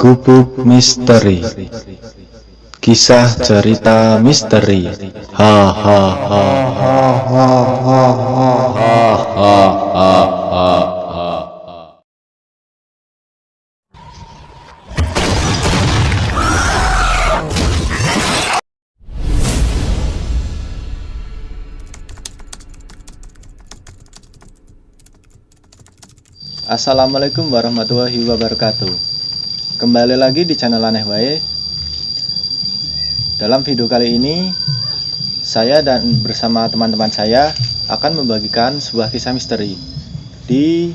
Gubuk Misteri. Kisah cerita misteri. Ha ha ha ha ha ha ha ha ha ha. Assalamualaikum warahmatullahi wabarakatuh. Kembali lagi di channel Aneh Wae. Dalam video kali ini, saya dan bersama teman-teman saya akan membagikan sebuah kisah misteri di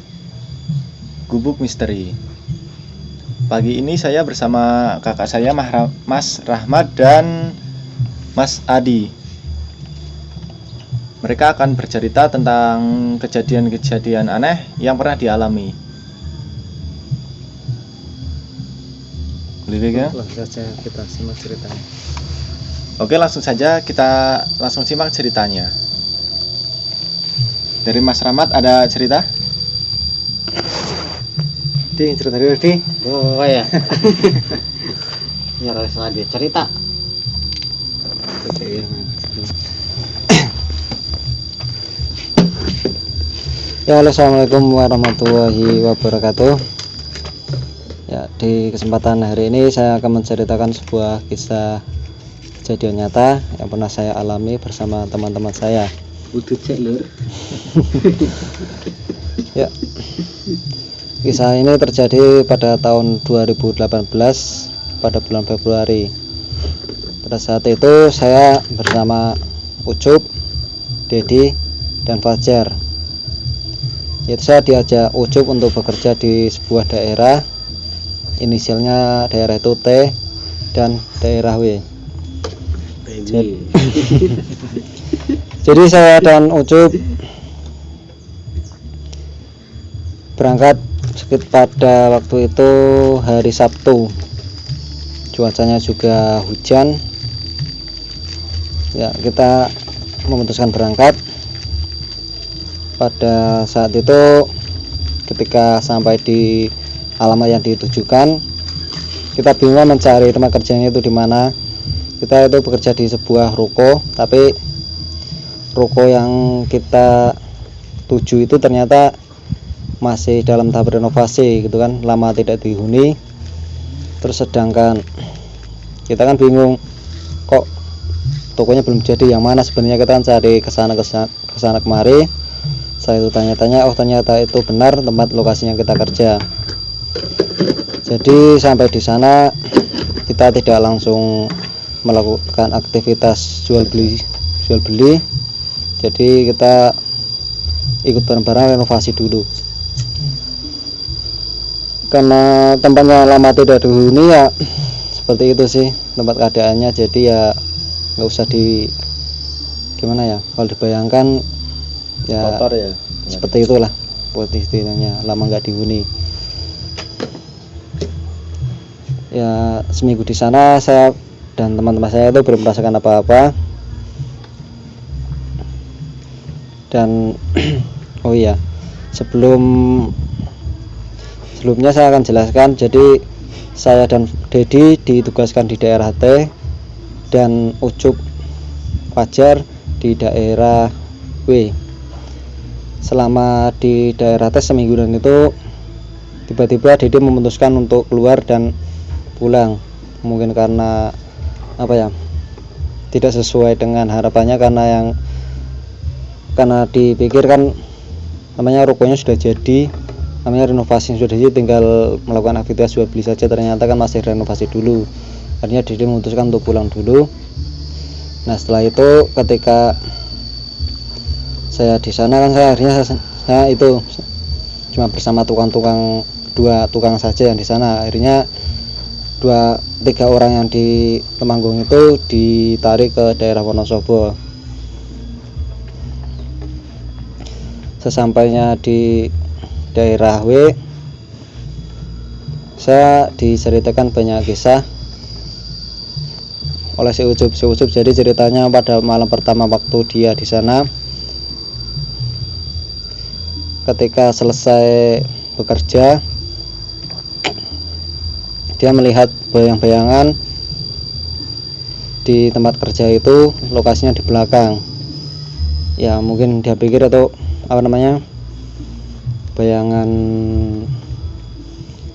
Gubuk Misteri. Pagi ini saya bersama kakak saya Mas Rahmat dan Mas Adi. Mereka akan bercerita tentang kejadian-kejadian aneh yang pernah dialami. Langsung saja kita simak ceritanya. Dari Mas Rahmat ada cerita? Cerita dulu, Di. Oh ya. Ya langsung aja cerita. Ya, halo, assalamualaikum warahmatullahi wabarakatuh. Ya, di kesempatan hari ini saya akan menceritakan sebuah kisah kejadian nyata yang pernah saya alami bersama teman-teman saya. Ya, kisah ini terjadi pada tahun 2018 pada bulan Februari. Pada saat itu saya bersama Ucup, Dedi, dan Fajar. Yaitu saya diajak Ucup untuk bekerja di sebuah daerah, inisialnya daerah itu T dan daerah W. Jadi saya dan Ucup berangkat pada waktu itu hari Sabtu. Cuacanya juga hujan. Ya, kita memutuskan berangkat. Pada saat itu ketika sampai di alamat yang ditujukan, kita bingung mencari tempat kerjanya itu di mana. Kita itu bekerja di sebuah ruko, tapi ruko yang kita tuju itu ternyata masih dalam tahap renovasi gitu kan, lama tidak dihuni. Terus sedangkan kita kan bingung, kok tokonya belum jadi, yang mana sebenarnya kita kan cari kesana kemari. Saya itu tanya-tanya, oh ternyata itu benar tempat lokasinya kita kerja. Jadi sampai di sana kita tidak langsung melakukan aktivitas jual beli. Jadi kita ikut bareng-bareng renovasi dulu. Karena tempatnya lama tidak dihuni, ya seperti itu sih tempat keadaannya. Jadi ya nggak usah gimana ya, kalau dibayangkan ya, Kotor ya, seperti itulah posisinya, lama nggak dihuni. Ya, seminggu di sana saya dan teman-teman saya itu belum merasakan apa-apa. Dan oh iya, sebelumnya saya akan jelaskan. Jadi saya dan Dedi ditugaskan di daerah T dan Ucup Fajar di daerah W. Selama di daerah T seminggu dan itu tiba-tiba Dedi memutuskan untuk keluar dan pulang. Mungkin karena tidak sesuai dengan harapannya, karena dipikir kan namanya rukonya sudah jadi, namanya renovasi sudah jadi, tinggal melakukan aktivitas jual beli saja. Ternyata kan masih renovasi dulu. Akhirnya Dedi memutuskan untuk pulang dulu. Nah, setelah itu ketika saya di sana kan saya itu cuma bersama dua tukang saja yang di sana. Akhirnya 2-3 orang yang di Temanggung itu ditarik ke daerah Wonosobo. Sesampainya di daerah W, saya diceritakan banyak kisah oleh si Ucup. Jadi ceritanya pada malam pertama waktu dia di sana, ketika selesai bekerja, dia melihat bayang-bayangan di tempat kerja itu, lokasinya di belakang. Ya mungkin dia pikir atau bayangan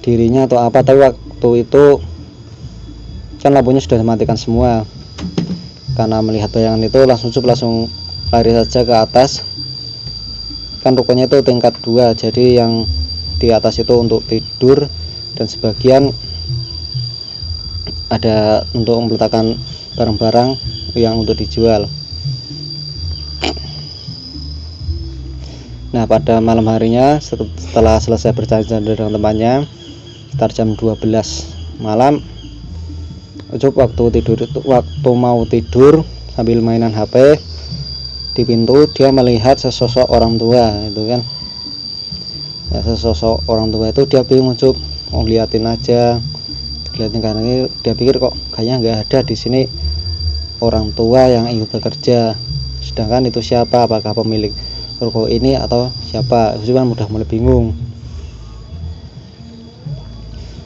dirinya atau apa, tapi waktu itu kan lampunya sudah dimatikan semua. Karena melihat bayangan itu langsung lari saja ke atas. Kan rukonya itu tingkat 2, jadi yang di atas itu untuk tidur dan sebagian ada untuk meletakkan barang-barang yang untuk dijual. Nah, pada malam harinya setelah selesai berjalan dengan temannya sekitar jam 12 malam, Ucup waktu mau tidur sambil mainan HP, di pintu dia melihat sesosok orang tua itu kan. Ya, sesosok orang tua itu dia bingung, Ucup mau liatin aja, dilihatin karena dia pikir kok kayaknya nggak ada di sini orang tua yang ikut bekerja. Sedangkan itu siapa? Apakah pemilik ruko ini atau siapa? Ucup kan udah mulai bingung.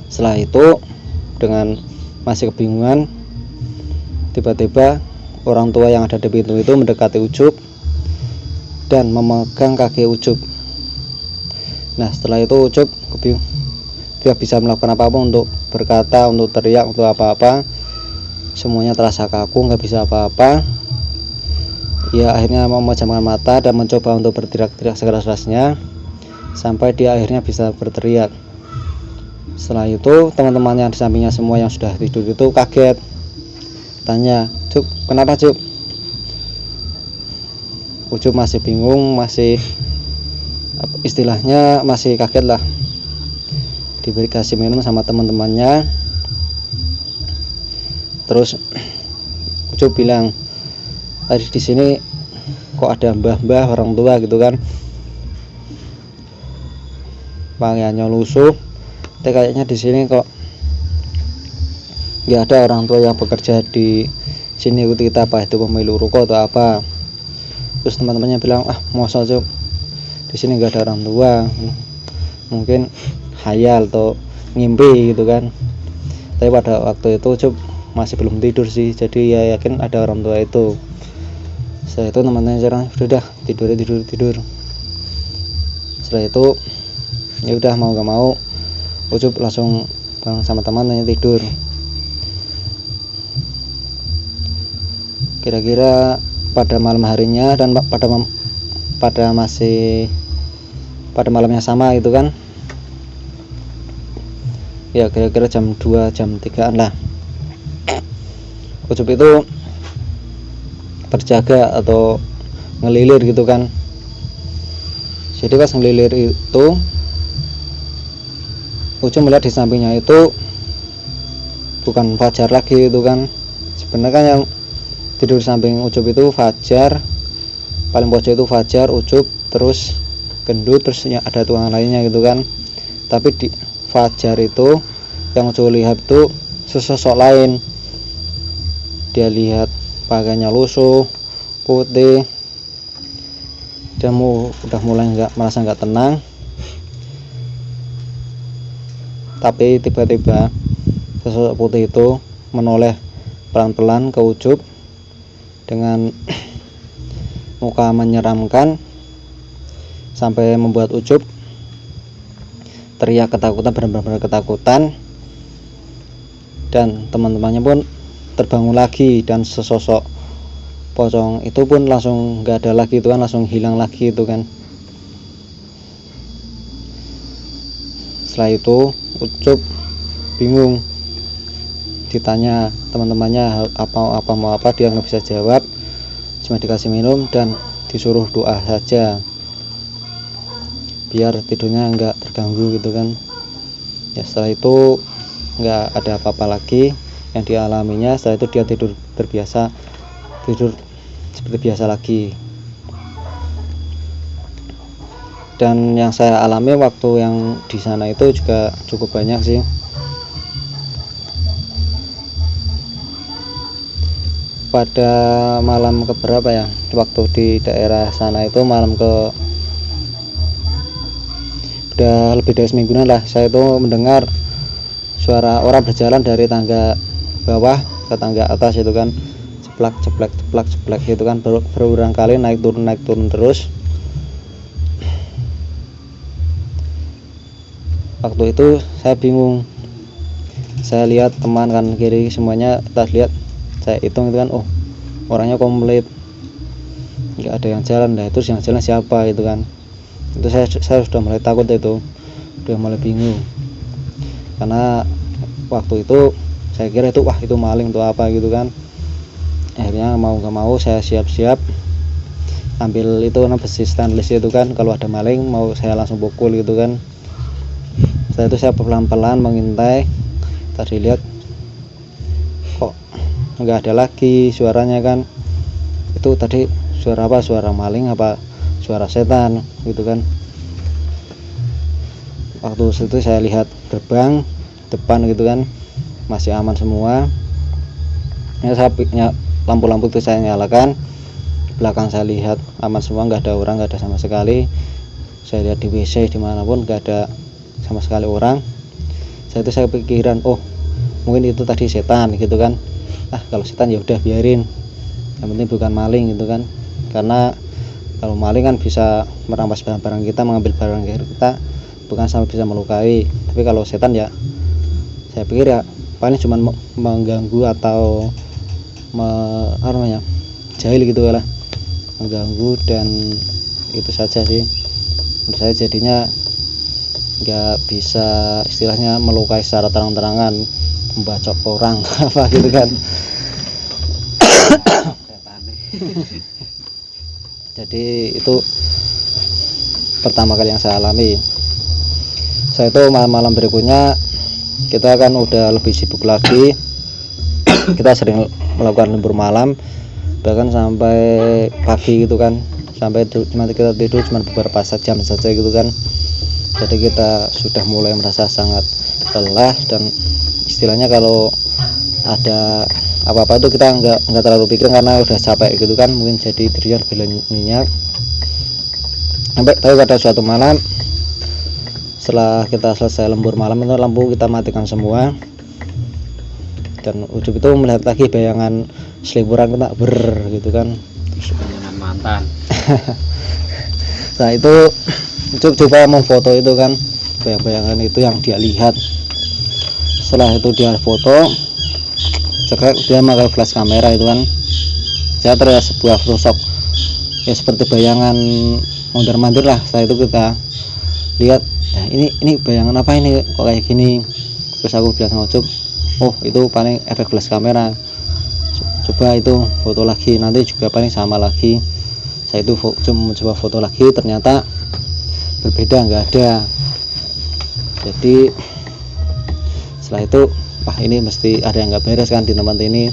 Setelah itu dengan masih kebingungan, tiba-tiba orang tua yang ada di pintu itu mendekati Ucup dan memegang kaki Ucup. Nah, setelah itu Ucup tidak bisa melakukan apa-apa, untuk berkata, untuk teriak, untuk apa-apa. Semuanya terasa kaku, nggak bisa apa-apa. Ya akhirnya memejamkan mata dan mencoba untuk berteriak-teriak sekeras-kerasnya sampai dia akhirnya bisa berteriak. Setelah itu teman-teman yang di sampingnya semua yang sudah tidur itu kaget, tanya, "Cup, kenapa Cup?" Ucup masih bingung, masih istilahnya masih kaget lah. Diberi kasih minum sama teman-temannya. Terus Ucup bilang, tadi di sini kok ada mbah-mbah orang tua gitu kan, pakaiannya lusuh. Tapi kayaknya di sini kok nggak ada orang tua yang bekerja di sini, ikut kita apa itu pemilik ruko atau apa. Terus teman-temannya bilang, masa Cup di sini nggak ada orang tua, mungkin khayal atau ngimpi gitu kan. Tapi pada waktu itu Cup masih belum tidur sih, jadi ya yakin ada orang tua itu. Setelah itu teman-temannya cerita, udah tidur. Setelah itu ya udah mau gak mau Ucup langsung bareng sama temannya tidur. Kira-kira pada malam harinya dan pada malamnya sama itu kan, ya kira-kira jam 2 jam 3an lah, Ucup itu berjaga atau ngelilir gitu kan. Jadi pas ngelilir itu Ucup melihat di sampingnya itu bukan Fajar lagi itu kan. Sebenarnya kan yang tidur di samping Ucup itu Fajar, paling pojok itu Fajar, Ucup, terus Gendut, terus ada tuangan lainnya gitu kan. Tapi di Fajar itu yang Ucup lihat itu sesosok lain. Dia lihat pakaiannya lusuh, putih, dia udah mulai merasa nggak tenang. Tapi tiba-tiba sosok putih itu menoleh pelan-pelan ke Ucup dengan muka menyeramkan sampai membuat Ucup teriak ketakutan, benar-benar ketakutan. Dan teman-temannya pun terbangun lagi, dan sesosok pocong itu pun langsung nggak ada lagi itu kan, langsung hilang lagi itu kan. Setelah itu Ucup bingung, ditanya teman-temannya mau apa, dia nggak bisa jawab, cuma dikasih minum dan disuruh doa saja biar tidurnya nggak terganggu gitu kan. Ya setelah itu nggak ada apa-apa lagi yang dialaminya. Setelah itu dia tidur seperti biasa lagi. Dan yang saya alami waktu yang di sana itu juga cukup banyak sih. Pada malam keberapa ya, waktu di daerah sana itu malam udah lebih dari semingguan lah, saya itu mendengar suara orang berjalan dari tangga bawah ke tangga atas itu kan, ceplak ceplak ceplak ceplak itu kan, berulang kali naik turun terus. Waktu itu saya bingung, saya lihat teman kan kiri semuanya, kita lihat, saya hitung itu kan, oh orangnya komplit, nggak ada yang jalan. Nah terus yang jalan siapa itu kan, itu saya sudah mulai takut, itu udah mulai bingung, karena waktu itu saya kira itu wah itu maling tuh apa gitu kan. Akhirnya mau nggak mau saya siap-siap ambil itu besi stainless itu kan, kalau ada maling mau saya langsung pukul gitu kan. Setelah itu saya pelan-pelan mengintai, tadi lihat kok nggak ada lagi suaranya kan, itu tadi suara apa, suara maling apa suara setan gitu kan. Waktu itu saya lihat gerbang depan gitu kan masih aman semua ya, saya lampu-lampu itu saya nyalakan, belakang saya lihat aman semua, nggak ada orang, nggak ada sama sekali. Saya lihat di WC dimanapun nggak ada sama sekali orang. Saya pikiran, oh mungkin itu tadi setan gitu kan. Kalau setan ya udah biarin, yang penting bukan maling gitu kan, karena kalau maling kan bisa merampas barang-barang kita, mengambil barang kita, bukan sampai bisa melukai. Tapi kalau setan ya saya pikir ya paling cuma mengganggu atau jahil gitu lah, mengganggu, dan itu saja sih menurut saya. Jadinya nggak bisa istilahnya melukai secara terang-terangan, membacok orang apa gitu kan. Jadi itu pertama kali yang saya alami. Saya itu malam-malam berikutnya kita kan udah lebih sibuk lagi, kita sering melakukan lembur malam bahkan sampai pagi gitu kan, sampai cuma kita tidur cuma beberapa jam saja gitu kan. Jadi kita sudah mulai merasa sangat lelah, dan istilahnya kalau ada apa-apa itu kita nggak terlalu pikir karena udah capek gitu kan, mungkin jadi tidurnya lebih nyenyak. Tapi pada suatu malam setelah kita selesai lembur malam itu lampu kita matikan semua, dan ujung itu melihat lagi bayangan seliburan kena gitu kan, bayangan mantan. Nah itu coba memfoto itu kan, bayangan itu yang dia lihat. Setelah itu dia foto, dia pakai flash kamera itu kan, saya terlihat sebuah sosok ya seperti bayangan mondar-mandir lah. Setelah itu kita lihat, nah ini bayangan apa ini kok kayak gini. Terus aku bilang sama Ucup, oh itu paling efek flash kamera, coba itu foto lagi, nanti juga paling sama lagi. Saya itu cuma mencoba foto lagi, ternyata berbeda, nggak ada. Jadi setelah itu wah ini mesti ada yang nggak beres kan di tempat ini.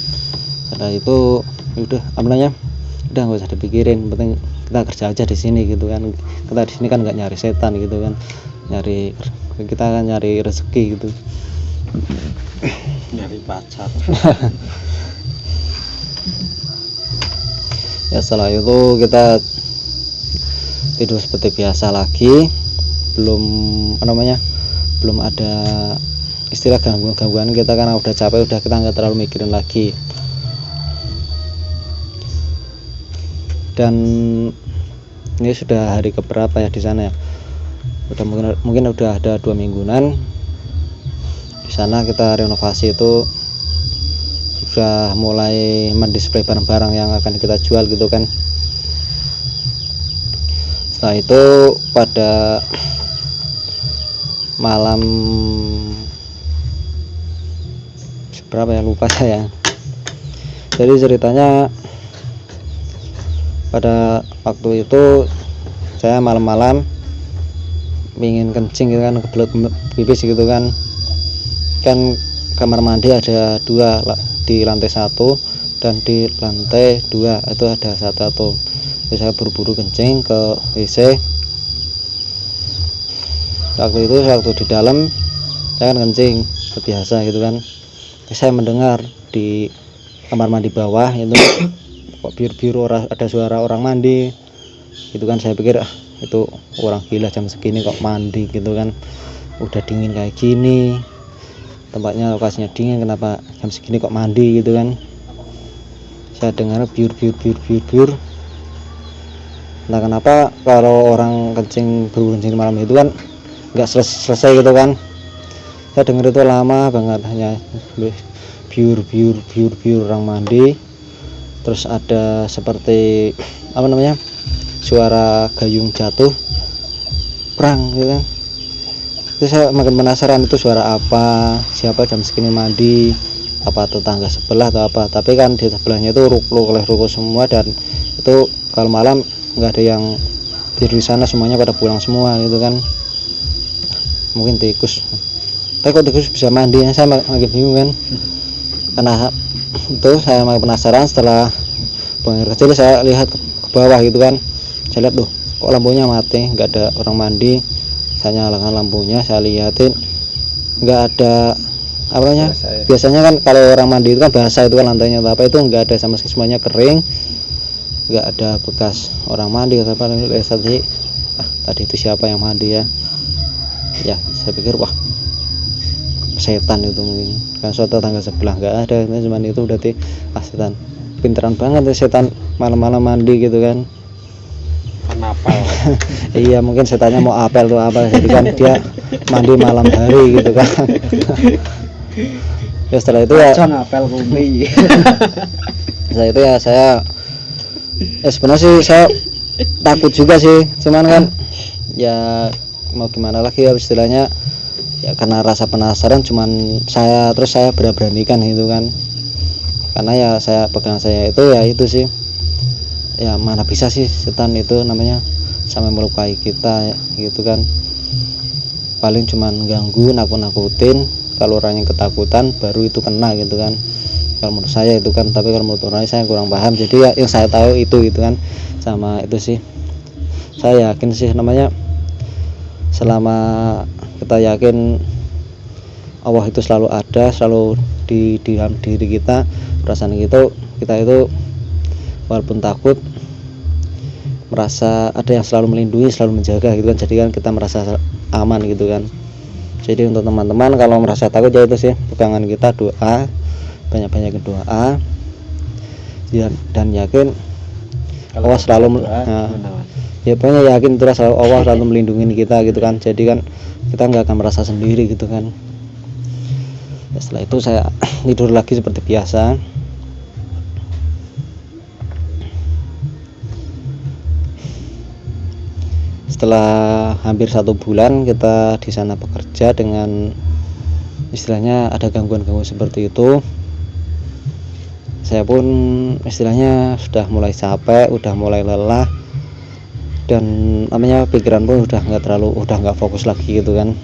Setelah itu udah udah nggak usah dipikirin, penting kita kerja aja di sini gitu kan. Kita di sini kan nggak nyari setan gitu kan, kita kan nyari rezeki gitu, Nyari pacar. Ya setelah itu kita tidur seperti biasa lagi, belum ada istilah gangguan kita karena udah capek, udah kita nggak terlalu mikirin lagi. Dan ini sudah hari keberapa ya di sana ya, udah mungkin udah ada 2 mingguan di sana. Kita renovasi itu sudah mulai mendisplay barang-barang yang akan kita jual gitu kan. Setelah itu pada malam berapa ya, lupa saya. Jadi ceritanya pada waktu itu saya malam-malam ingin kencing gitu kan, kebelet pipis gitu kan. Kan kamar mandi ada 2, di lantai 1 dan di lantai 2 itu ada satu. Jadi saya buru-buru kencing ke WC. Waktu di dalam saya kan kencing biasa gitu kan, saya mendengar di kamar mandi bawah itu kok biru-biru, ada suara orang mandi gitu kan. Saya pikir itu orang gila jam segini kok mandi gitu kan, udah dingin kayak gini. tempatnya lokasinya dingin, kenapa jam segini kok mandi gitu kan. Saya dengar biur. Nah kenapa kalau orang berkencing malam itu kan nggak selesai gitu kan. Saya dengar itu lama banget, hanya biur orang mandi. Terus ada seperti suara gayung jatuh perang gitu kan. Terus saya makin penasaran itu suara apa, siapa jam segini mandi, apa tetangga sebelah atau apa. Tapi kan di sebelahnya itu ruko semua, dan itu kalau malam nggak ada yang tidur di sana, semuanya pada pulang semua gitu kan. Mungkin tikus. Tapi kok tikus bisa mandi? Saya makin bingung kan. Karena itu saya makin penasaran. Setelah buang air kecil, saya lihat ke bawah gitu kan. Saya lihat kok lampunya mati, nggak ada orang mandi. Saya nyalakan lampunya, saya lihatin nggak ada biasanya kan kalau orang mandi itu kan basah itu kan lantainya, tapi itu nggak ada sama sekali, semuanya kering, nggak ada bekas orang mandi. Tadi itu siapa yang mandi ya? Ya saya pikir wah setan itu mungkin kan, suatu tetangga sebelah nggak ada, cuma itu berarti setan. Pinteran banget ya setan malam-malam mandi gitu kan. Apel. Iya mungkin setannya mau apel tuh apa, jadi kan dia mandi malam hari gitu kan. Ya setelah itu ya apel bumi. setelah itu ya saya sebenarnya sih saya takut juga sih, cuman kan ya mau gimana lagi ya, istilahnya ya karena rasa penasaran saya beranikan gitu kan. Karena ya saya pegang saya itu ya itu sih, ya mana bisa sih setan itu namanya sampai melukai kita gitu kan. Paling cuman ganggu, nakut-nakutin. Kalau orang yang ketakutan baru itu kena gitu kan, kalau menurut saya itu kan. Tapi kalau menurut orang saya kurang paham, jadi ya yang saya tahu itu kan. Sama itu sih saya yakin sih, namanya selama kita yakin Allah itu selalu ada, selalu di dalam diri kita, perasaan kita itu walaupun takut, merasa ada yang selalu melindungi, selalu menjaga gitu kan. Jadi kan kita merasa aman gitu kan. Jadi untuk teman-teman kalau merasa takut ya itu sih, pegangan kita doa, banyak-banyak doa, dan yakin Allah selalu ya pokoknya yakin terus Allah selalu melindungi kita gitu kan. Jadi kan kita nggak akan merasa sendiri gitu kan. Ya, setelah itu saya tidur lagi seperti biasa. Setelah hampir 1 bulan kita di sana bekerja dengan istilahnya ada gangguan-gangguan seperti itu, saya pun istilahnya sudah mulai capek, udah mulai lelah, dan namanya pikiran pun udah nggak fokus lagi gitu kan.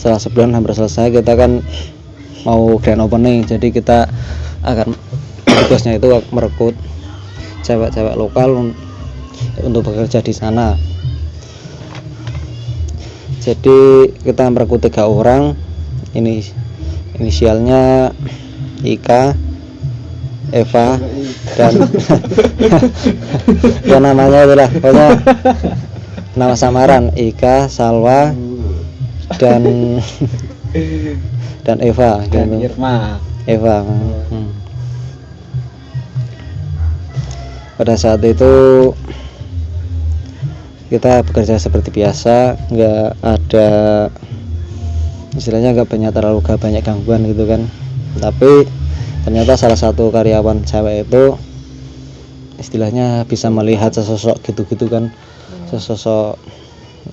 Setelah sebulan hampir selesai, kita kan mau grand opening, jadi kita akan tugasnya itu merekrut cewek-cewek lokal untuk bekerja di sana. Jadi kita merekrut 3 orang, ini inisialnya Ika, Eva, dan ya namanya itulah pokoknya nama samaran, Ika, Salwa, dan Eva gitu. Eva. Pada saat itu kita bekerja seperti biasa, nggak ada istilahnya nggak banyak gangguan gitu kan. Tapi ternyata salah satu karyawan cewek itu istilahnya bisa melihat sesosok gitu kan, sesosok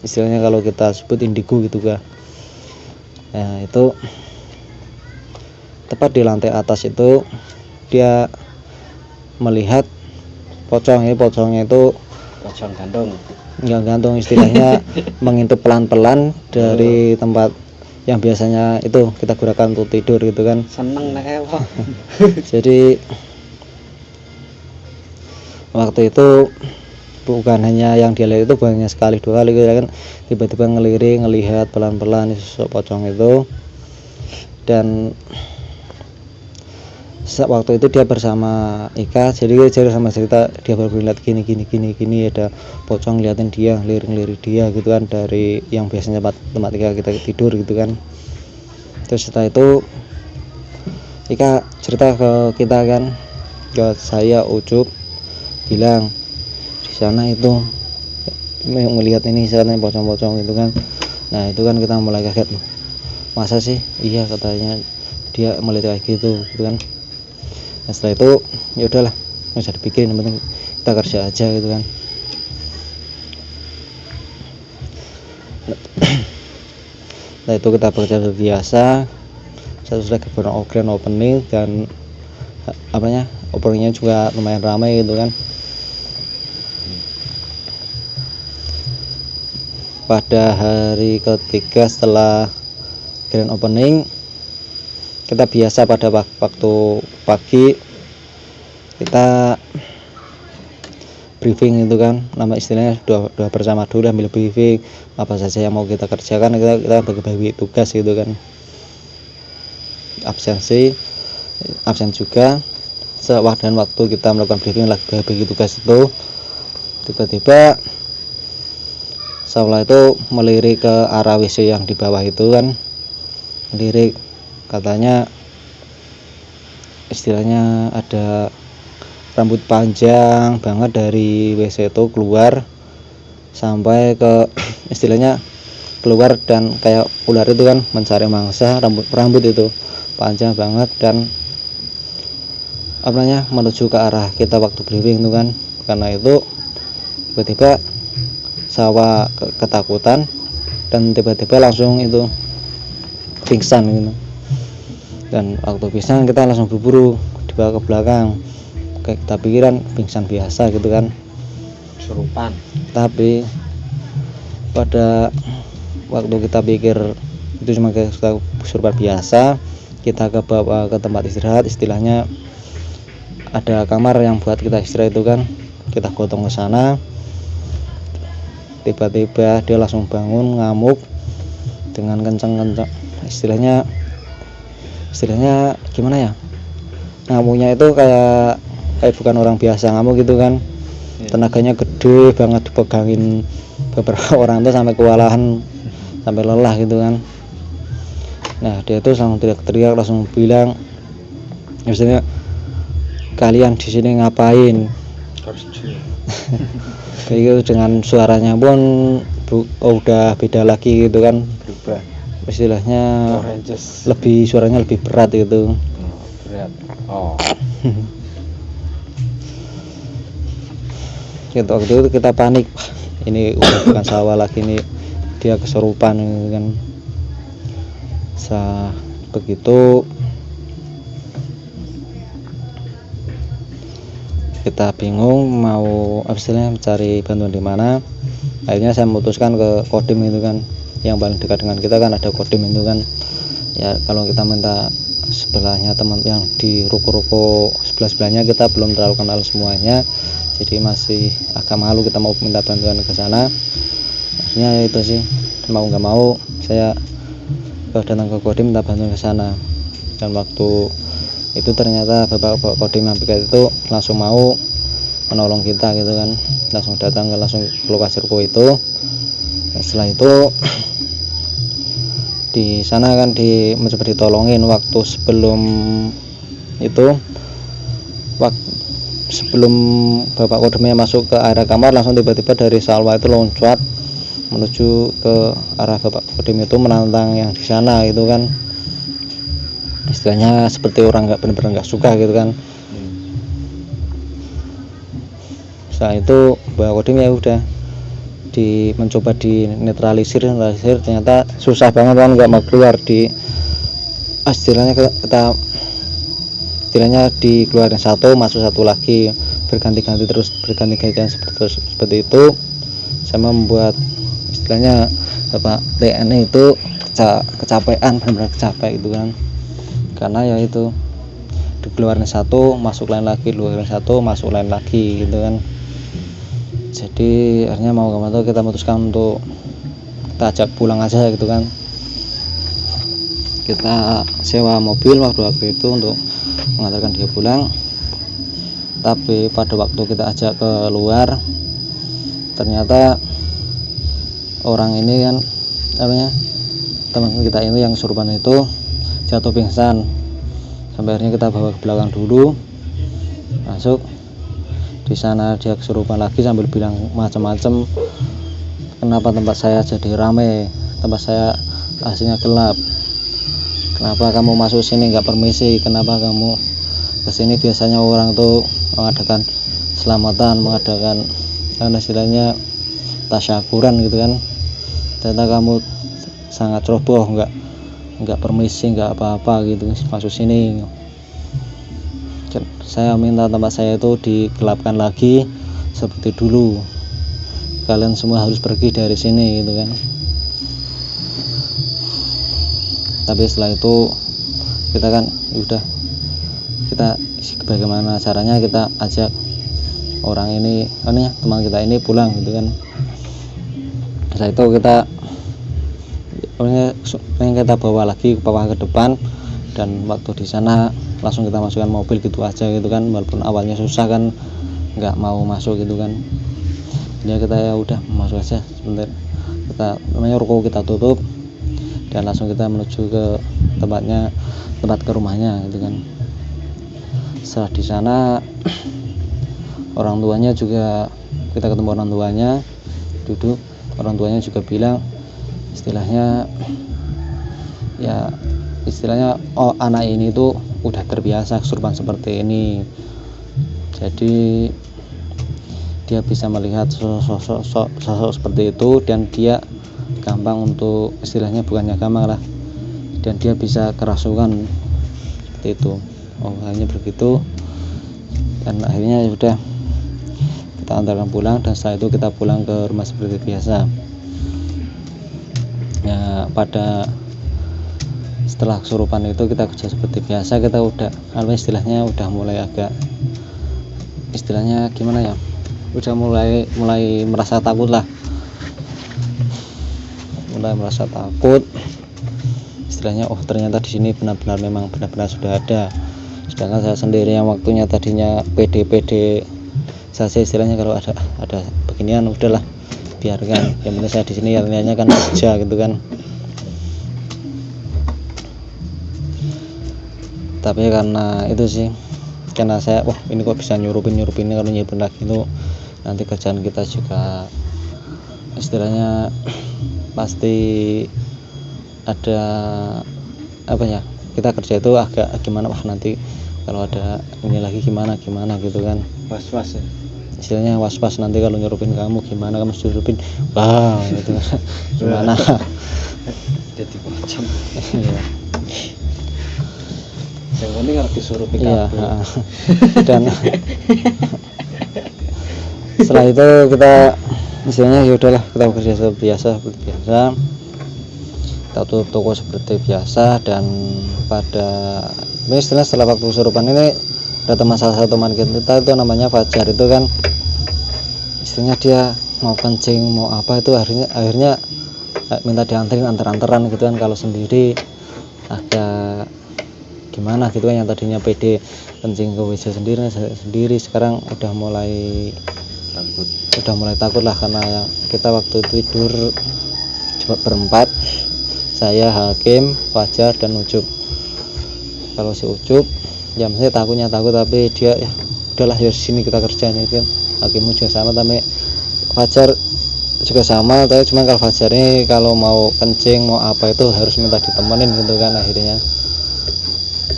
istilahnya kalau kita sebut indigo gitu kan. Nah itu tepat di lantai atas itu dia melihat pocongnya itu pocong gantung. Nggak gantung, istilahnya mengintip pelan-pelan dari tempat yang biasanya itu kita gunakan untuk tidur gitu kan. Seneng nek Eva. Jadi waktu itu bukan hanya yang dia lihat itu, banyak sekali 2 kali gitu kan, tiba-tiba ngelihat pelan-pelan sosok pocong itu. Dan waktu itu dia bersama Ika, jadi sama cerita dia baru lihat gini ada pocong liatin dia, ngelirik dia gitu kan, dari yang biasanya tempat kita tidur gitu kan. Terus setelah itu Ika cerita ke kita kan, ke saya Ucup, bilang di sana itu melihat ini sana pocong-pocong gitu kan. Nah itu kan kita mulai kaget, masa sih? Iya katanya dia melihat kayak gitu kan. Nah setelah itu ya udahlah, nggak usah dipikirin, yang penting kita kerja aja gitu kan. Nah itu kita bekerja seperti biasa. Selesai grand opening dan openingnya juga lumayan ramai gitu kan. Pada hari ketiga setelah grand opening, kita biasa pada waktu pagi kita briefing itu kan, nama istilahnya dua bersama dulu, ambil briefing apa saja yang mau kita kerjakan, kita bagi-bagi tugas gitu kan. Absen juga dan waktu kita melakukan briefing lagi bagi tugas itu, tiba-tiba Saula itu melirik ke arah WC yang di bawah itu kan, melirik, katanya istilahnya ada rambut panjang banget dari WC itu keluar sampai ke istilahnya keluar dan kayak ular itu kan mencari mangsa, rambut itu panjang banget dan menuju ke arah kita waktu briefing itu kan. Karena itu tiba-tiba Sawa ketakutan dan tiba-tiba langsung itu pingsan gitu. Dan waktu pingsan kita langsung buru-buru dibawa ke belakang, kayak kita pikiran pingsan biasa gitu kan, Kesurupan. tapi pada waktu kita pikir itu cuma kesurupan biasa, kita bawa ke tempat istirahat, istilahnya ada kamar yang buat kita istirahat itu kan, kita gotong ke sana. Tiba-tiba dia langsung bangun ngamuk dengan kencang-kencang, istilahnya gimana ya, ngamuknya itu kayak bukan orang biasa ngamuk gitu kan. Tenaganya gede banget, dipegangin beberapa orang tuh sampai kewalahan, sampai lelah gitu kan. Nah dia itu langsung teriak-teriak, langsung bilang misalnya, kalian di sini ngapain? Kayak gitu, dengan suaranya pun udah beda lagi gitu kan, Berubah. istilahnya Oranges. suaranya lebih berat gitu. Berat. Oh. Gitu, waktu itu kita panik, wah, ini udah bukan Sawa lagi, ini dia kesurupan gitu kan. Begitu kita bingung mau istilahnya mencari bantuan di mana. Akhirnya saya memutuskan ke Kodim itu kan, yang paling dekat dengan kita kan ada Kodim itu kan. Ya kalau kita minta sebelahnya teman yang di ruko-ruko sebelah-sebelahnya kita belum terlalu kenal semuanya, jadi masih agak malu kita mau minta bantuan ke sana. Akhirnya itu sih, mau nggak mau saya datang ke Kodim minta bantuan ke sana. Dan waktu itu ternyata bapak Kodim yang itu langsung mau menolong kita gitu kan, langsung datang langsung ke lokasi ruko itu. Nah, setelah itu di sana kan mencoba ditolongin. Waktu sebelum bapak Kodimnya masuk ke area kamar, langsung tiba-tiba dari Salwa itu loncat menuju ke arah bapak Kodim itu, menantang yang di sana gitu kan. Istilahnya seperti orang benar-benar nggak suka gitu kan. Setelah itu Mbak Kodim ya udah mencoba dinetralisir, ternyata susah banget kan, nggak mau keluar. Istilahnya dikeluarin satu, masuk satu lagi, berganti-ganti seperti itu. Sama membuat istilahnya Bapak TNI itu kecapean, benar-benar capek gitu kan. Karena ya itu dikeluarin satu, masuk lain lagi, keluarin satu, masuk lain lagi gitu kan. Jadi akhirnya mau gak mau kita memutuskan untuk kita ajak pulang aja gitu kan. Kita sewa mobil waktu itu untuk mengantarkan dia pulang. Tapi pada waktu kita ajak keluar, ternyata orang ini kan teman kita ini yang kesurupan itu jatuh pingsan. Sampai akhirnya kita bawa ke belakang dulu, masuk. Di sana dia kesurupan lagi sambil bilang macam-macam. Kenapa tempat saya jadi ramai, tempat saya aslinya gelap, kenapa kamu masuk sini nggak permisi, kenapa kamu kesini, biasanya orang tuh mengadakan selamatan, mengadakan istilahnya tasyakuran gitu kan, ternyata kamu sangat ceroboh, nggak permisi, nggak apa-apa gitu masuk sini. Saya minta tempat saya itu digelapkan lagi seperti dulu, kalian semua harus pergi dari sini gitu kan. Tapi setelah itu kita kan udah, kita bagaimana caranya kita ajak orang ini, teman kita ini pulang gitu kan. Setelah itu kita bawa lagi ke bawah ke depan, dan waktu di sana langsung kita masukkan mobil gitu aja gitu kan, walaupun awalnya susah kan, nggak mau masuk gitu kan. Ya kita ya udah masuk aja sebentar, kita ruko kita tutup dan langsung kita menuju ke tempat ke rumahnya gitu kan. Setelah di sana orang tuanya juga, kita ketemu orang tuanya, duduk, orang tuanya juga bilang istilahnya oh anak ini tuh udah terbiasa kesurupan seperti ini, jadi dia bisa melihat sosok seperti itu, dan dia gampang untuk, istilahnya bukannya gampang lah, dan dia bisa kerasukan seperti itu. Oh hanya begitu, dan akhirnya sudah kita antarkan pulang, dan setelah itu kita pulang ke rumah seperti biasa. Ya setelah kesurupan itu kita kerja seperti biasa, kita udah istilahnya udah mulai agak, istilahnya gimana ya, udah mulai merasa takut lah, istilahnya oh ternyata di sini benar-benar sudah ada. Sedangkan saya sendiri yang waktunya tadinya pede saja, istilahnya kalau ada beginian udahlah biarkan, yang penting saya di sini artinya kan kerja gitu kan. Tapi karena itu sih, karena saya ini kok bisa nyurupin ini, kalau nyurupin lagi itu nanti kerjaan kita juga istilahnya pasti ada kita kerja itu agak gimana, nanti kalau ada ini lagi gimana gitu kan, was-was ya, istilahnya was-was, nanti kalau nyurupin kamu gimana, kamu nyurupin gitu gimana jadi macam iya. Yang penting harus disurupin Iya, dan setelah itu kita istilahnya ya udahlah, kita bekerja seperti biasa, kita tutup toko seperti biasa. Dan setelah waktu kesurupan ini ada salah satu teman kita itu namanya Fajar, itu kan istilahnya dia mau kencing mau apa itu akhirnya minta dianterin anteran gitu kan. Kalau sendiri agak gimana gitu kan, yang tadinya pede kencing ke WC sendiri sekarang udah mulai takut lah, karena kita waktu itu tidur cuma berempat, saya, Hakim, Fajar, dan Ucup. Kalau si Ucup ya mesti takut, tapi dia ya udahlah ya sini kita kerjain itu kan. Hakim juga sama, tapi Fajar juga sama, tapi cuma kalau Fajar ini kalau mau kencing mau apa itu harus minta ditemenin gitu kan. Akhirnya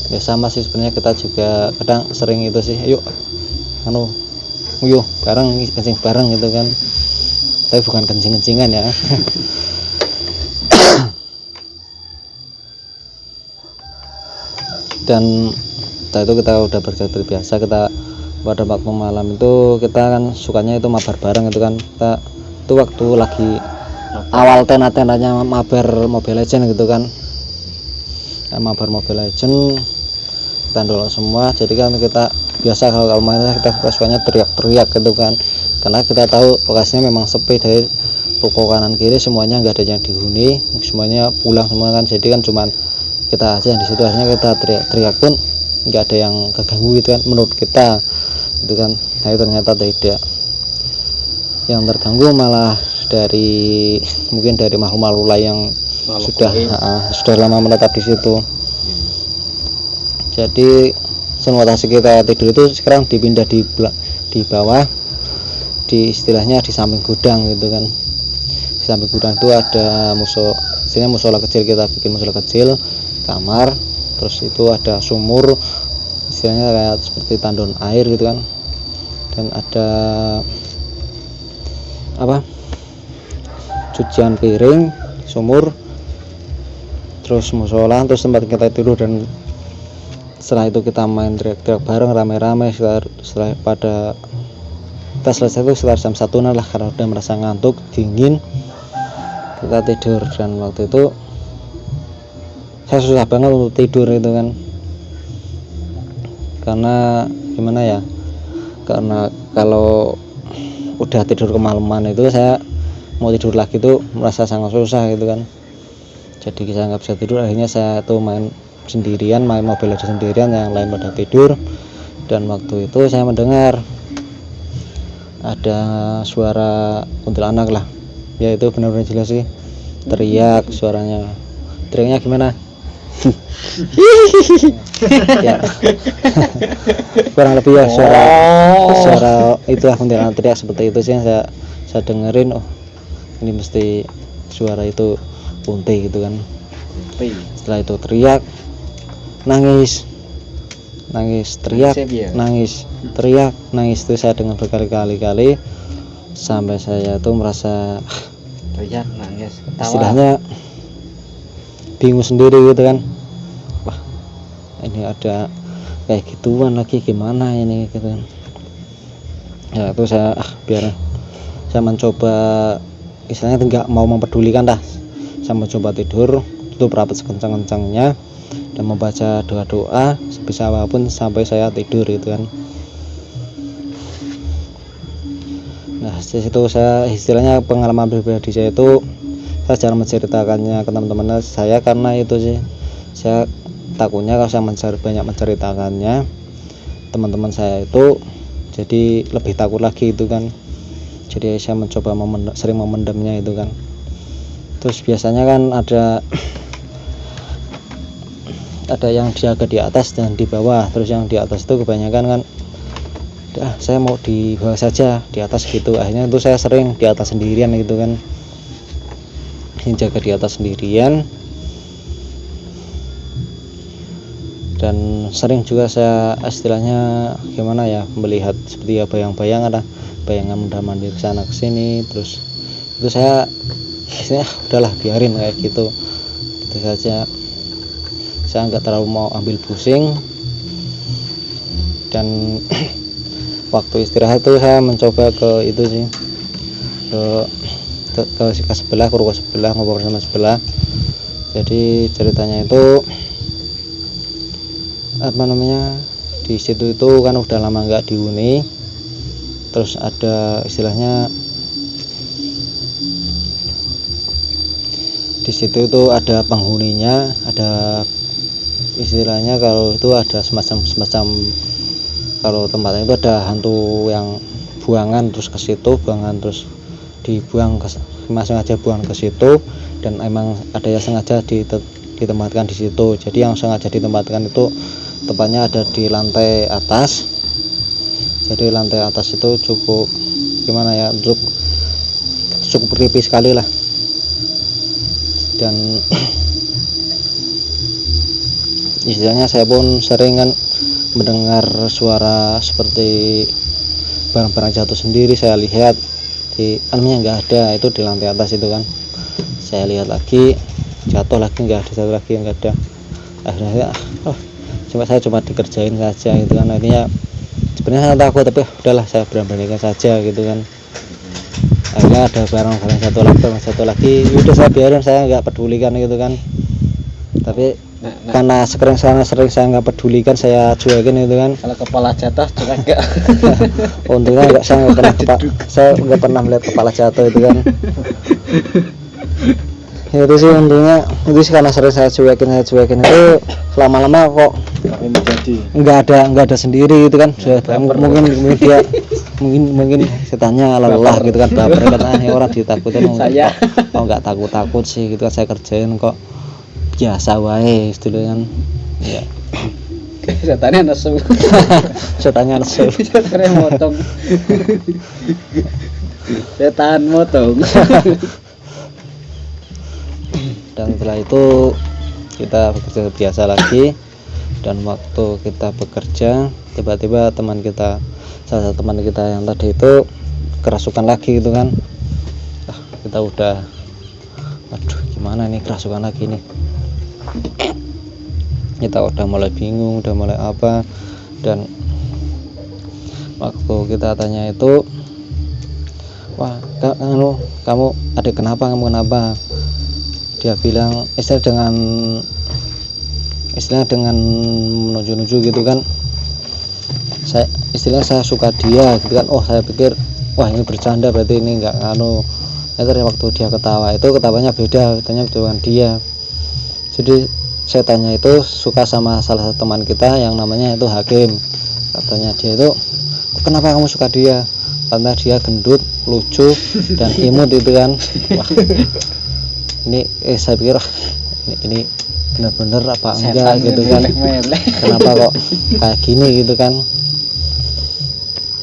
ya sama sih sebenarnya, kita juga kadang sering itu sih, yuk bareng kencing bareng gitu kan, tapi bukan kencing-kencingan ya. Dan setelah itu kita udah bekerja seperti biasa. Kita pada waktu malam itu kita kan sukanya itu mabar bareng gitu kan. Kita itu waktu lagi awal tenda-tendanya mabar Mobile Legend gitu kan, mabar Mobile Legend kita download semua. Jadi kan kita biasa kalau main kita sukanya teriak-teriak gitu kan, karena kita tahu lokasinya memang sepi, dari ruko kanan kiri semuanya nggak ada yang dihuni, semuanya pulang semua kan. Jadi kan cuman kita aja di situ, akhirnya kita teriak pun nggak ada yang keganggu gitu kan menurut kita gitu kan. Tapi ternyata tidak, yang terganggu malah mungkin dari makhluk-makhluk yang sudah lama menetap di situ. Jadi lokasi kita tidur itu sekarang dipindah di bawah, di istilahnya di samping gudang gitu kan. Di samping gudang itu ada musola kecil, kita bikin musola kecil, kamar, terus itu ada sumur, istilahnya kayak seperti tandon air gitu kan, dan ada cucian piring, sumur, terus musola, terus tempat kita tidur. Dan setelah itu kita main teriak-teriak bareng rame-rame. Setelah kita selesai itu sekitar jam 1 lah, karena udah merasa ngantuk, dingin, kita tidur. Dan waktu itu saya susah banget untuk tidur itu kan, karena gimana ya, karena kalau udah tidur kemalaman itu saya mau tidur lagi tuh merasa sangat susah gitu kan. Jadi saya nggak bisa tidur, akhirnya saya tuh main sendirian, main Mobile Legends sendirian, yang lain pada tidur. Dan waktu itu saya mendengar ada suara kuntilanak lah, ya itu benar-benar jelas sih, teriak, suaranya teriaknya gimana ya kurang lebih ya suara itulah kuntilanak teriak seperti itu sih. Saya dengerin, oh ini mesti suara itu unti gitu kan. Setelah itu teriak, nangis, teriak, nangis, teriak, nangis. Itu saya dengar berkali-kali sampai saya tuh merasa teriak, nangis, ketawa, istilahnya bingung sendiri gitu kan. Wah, ini ada kayak gituan lagi, gimana ini gitu kan. Ya itu saya biar saya mencoba, istilahnya nggak mau mempedulikan dah. Saya mencoba tidur, tutup rapat sekencang-kencangnya, dan membaca doa-doa sebisa apapun sampai saya tidur gitu kan. Nah disitu saya, istilahnya pengalaman pribadi saya itu, saya jarang menceritakannya ke teman-teman saya, karena itu sih saya takutnya kalau saya banyak menceritakannya, teman-teman saya itu jadi lebih takut lagi itu kan. Jadi saya mencoba sering memendamnya itu kan. Terus biasanya kan ada yang jaga di atas dan di bawah. Terus yang di atas itu kebanyakan kan, saya mau di bawah saja, di atas gitu. Akhirnya itu saya sering di atas sendirian gitu kan, yang jaga di atas sendirian. Dan sering juga saya istilahnya gimana ya, melihat seperti ya bayang-bayang, ada bayangan mondar-mandir ke sana ke sini. Terus itu saya istilahnya udahlah biarin kayak gitu saja. Saya nggak terlalu mau ambil pusing. Dan waktu istirahat itu saya mencoba ke itu sih, ke sebelah, ke ruko sebelah, ngobrol sama sebelah. Jadi ceritanya itu di situ itu kan udah lama nggak dihuni. Terus ada istilahnya di situ itu ada penghuninya, ada istilahnya kalau itu ada semacam kalau tempatnya itu ada hantu yang buangan, terus ke situ buangan, terus dibuang sengaja buang ke situ. Dan emang ada yang sengaja ditempatkan di situ. Jadi yang sengaja ditempatkan itu tempatnya ada di lantai atas. Jadi lantai atas itu cukup gimana ya, cukup creepy sekali lah. Dan istilahnya saya pun sering kan mendengar suara seperti barang-barang jatuh sendiri. Saya lihat di anehnya nggak ada, itu di lantai atas itu kan. Saya lihat lagi, jatuh lagi, nggak ada, jatuh lagi, nggak ada. Akhirnya saya cuma dikerjain saja gitu kan. Akhirnya sebenarnya saya takut, tapi udahlah saya beranikan saja gitu kan. Akhirnya ada barang-barang satu lagi, udah saya biarin, saya nggak pedulikan gitu kan. Tapi karena sering saya nggak pedulikan, saya cuekin gitu kan. Kalau kepala jatuh cuek nggak? Untungnya saya nggak pernah melihat kepala jatuh itu kan. Ya, itu sih untungnya, itu sih karena sering saya cuekin itu, lama-lama kok nggak ada sendiri gitu kan. Mungkin setannya lelah gitu kan, baper kan, orang ditakutin. Saya nggak takut sih gitu kan, saya kerjain kok biasa wae dulu kan. Ya Setannya nesu. Setannya nesu. Setannya motong. Setan motong. Dan setelah itu kita bekerja biasa lagi. Dan waktu kita bekerja, tiba-tiba salah satu teman kita yang tadi itu kerasukan lagi gitu kan. Kita udah, aduh gimana nih, kerasukan lagi nih. Kita udah mulai bingung, udah mulai apa. Dan waktu kita tanya itu, wah kamu ada kenapa, dia bilang istilah dengan menuju-nuju gitu kan, saya suka dia gitu kan. Oh, saya pikir wah ini bercanda, berarti ini enggak ternyata waktu dia ketawanya beda, katanya dengan dia. Jadi saya tanya itu suka sama salah satu teman kita yang namanya itu Hakim. Katanya dia itu, kenapa kamu suka dia? Karena dia gendut, lucu dan imut itu kan. Wah, ini saya pikir ini benar-benar apa enggak gitu kan, kenapa kok kayak gini gitu kan.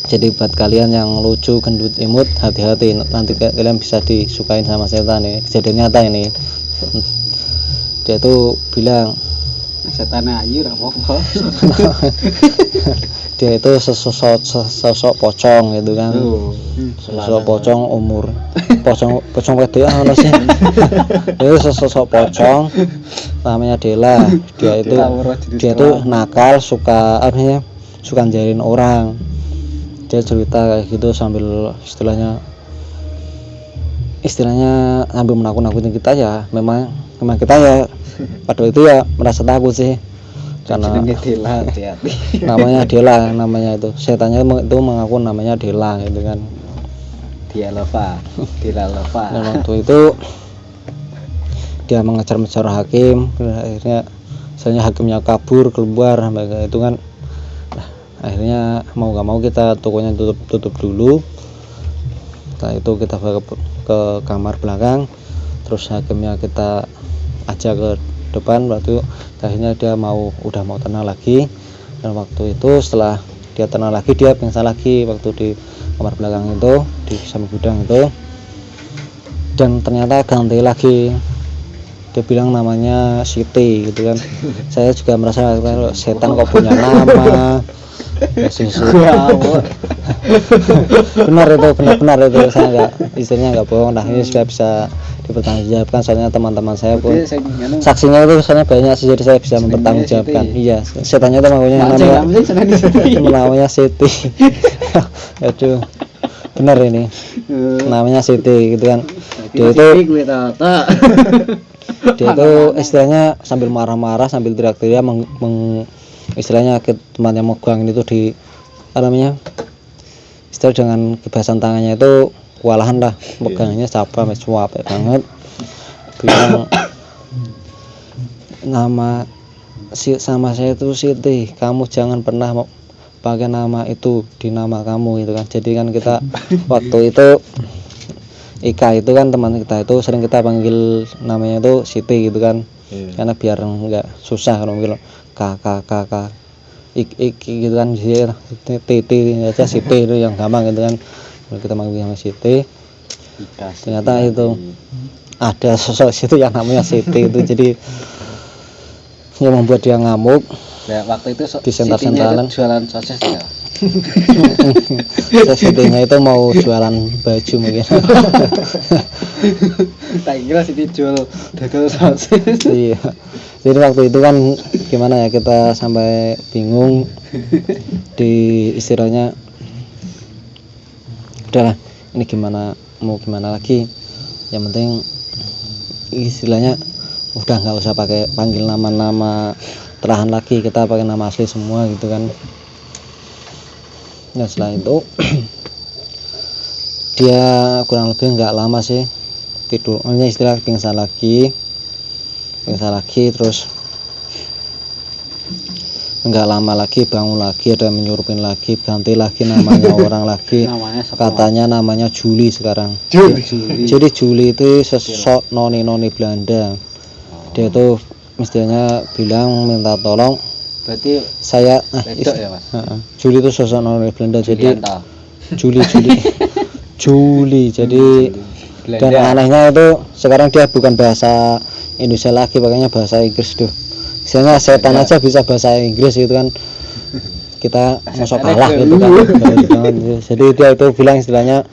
Jadi buat kalian yang lucu, gendut, imut, hati-hati, nanti kalian bisa disukain sama setan nih. Kejadian nyata ini. Dia tuh bilang Setan ayu ra apa-apa. dia itu sosok pocong gitu kan. Sosok pocong umur pocong wedok ana sih. Itu sosok pocong namanya Dela. Dia itu nakal, suka njarin orang. Dia cerita kayak gitu sambil istilahnya sambil menakut-nakutin kita. Ya memang kita ya pada itu ya merasa takut sih, karena Dela, hati-hati. namanya Dela, namanya itu setannya itu mengaku namanya Dela gitu kan. Dela lova. Dan waktu itu dia mengejar-ngejar Hakim. Akhirnya Hakimnya kabur keluar sampai itu kan. Nah, akhirnya mau gak mau kita tokonya tutup dulu. Setelah itu kita ke kamar belakang, terus Hakimnya kita ajak ke depan. Waktu akhirnya dia udah mau tenang lagi. Dan waktu itu setelah dia tenang lagi, dia pingsan lagi waktu di kamar belakang itu, di samping gudang itu. Dan ternyata ganti lagi, dia bilang namanya Siti gitu kan. Saya juga merasa setan kok punya nama. benar itu saya nggak bohong. Nah, ini sudah bisa dipertanggungjawabkan, soalnya teman-teman saya pun saksinya itu soalnya banyak sih, jadi saya bisa mempertanggungjawabkan. Iya, setannya itu namanya Siti. Aduh, benar ini namanya Siti gitu kan. Dia itu istilahnya sambil marah-marah, sambil teriak-teriak istilahnya temannya megang itu di istilah dengan kebasan tangannya itu kewalahan lah, megangnya capek banget. Bilang nama sama saya itu Siti, kamu jangan pernah pakai nama itu di nama kamu gitu kan. Jadi kan kita waktu itu Ika itu kan teman kita itu sering kita panggil namanya itu Siti gitu kan. Karena biar enggak susah kalau manggil kakak ik gitu kan, Titi aja Siti itu yang gampang gitu kan. Kalau kita manggil sama Siti, ternyata itu ada sosok situ yang namanya Siti itu, jadi yang membuat dia ngamuk. Nah, waktu itu di sentar-sentaran jualan sosis ya. Sitinya itu mau jualan baju mungkin. Tak kira Siti jual dodol sosis. Iya. Jadi waktu itu kan gimana ya, kita sampai bingung di istilahnya. Udahlah, ini mau gimana lagi. Yang penting istilahnya udah nggak usah pakai panggil nama-nama terahan lagi, kita pakai nama asli semua gitu kan. Nah setelah itu dia kurang lebih nggak lama sih tidur, istilah pingsan lagi, terus nggak lama lagi bangun lagi, ada menyurupin lagi, ganti lagi namanya orang lagi. Katanya namanya Juli sekarang. Jadi Juli itu sosok noni Belanda. Dia tuh istilahnya bilang minta tolong Berarti saya wedok ya, Mas? Juli itu sosok noni Belanda, jadi Julianto. Juli jadi dan anehnya itu sekarang dia bukan bahasa Indonesia lagi, pakainya bahasa Inggris tuh. Misalnya setan aja bisa bahasa Inggris gitu kan, kita masuk kalah gitu kan. Jadi dia itu bilang istilahnya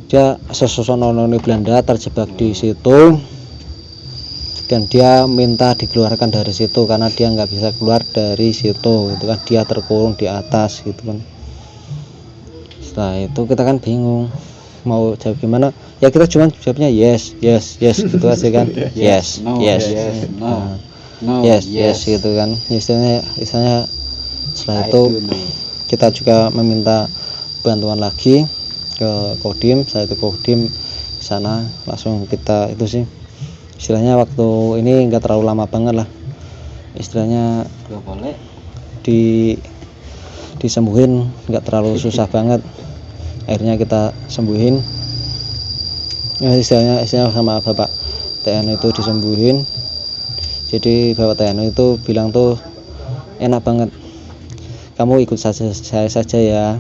dia sosok noni Belanda terjebak di situ dan dia minta dikeluarkan dari situ karena dia nggak bisa keluar dari situ gitu kan, dia terkurung di atas gitu kan. Setelah itu kita kan bingung mau jawab gimana, ya kita cuma jawabnya yes gitu aja kan. yes no, yes yes, no, no, yes gitu kan. Istilahnya setelah itu kita juga meminta bantuan lagi ke Kodim. Setelah itu Kodim sana langsung kita itu sih istilahnya waktu ini enggak terlalu lama banget lah, istilahnya boleh disembuhin nggak terlalu susah banget, akhirnya kita sembuhin ya, istilahnya sama Bapak TNI itu disembuhin. Jadi Bapak TNI itu bilang tuh enak banget, kamu ikut saya saja ya,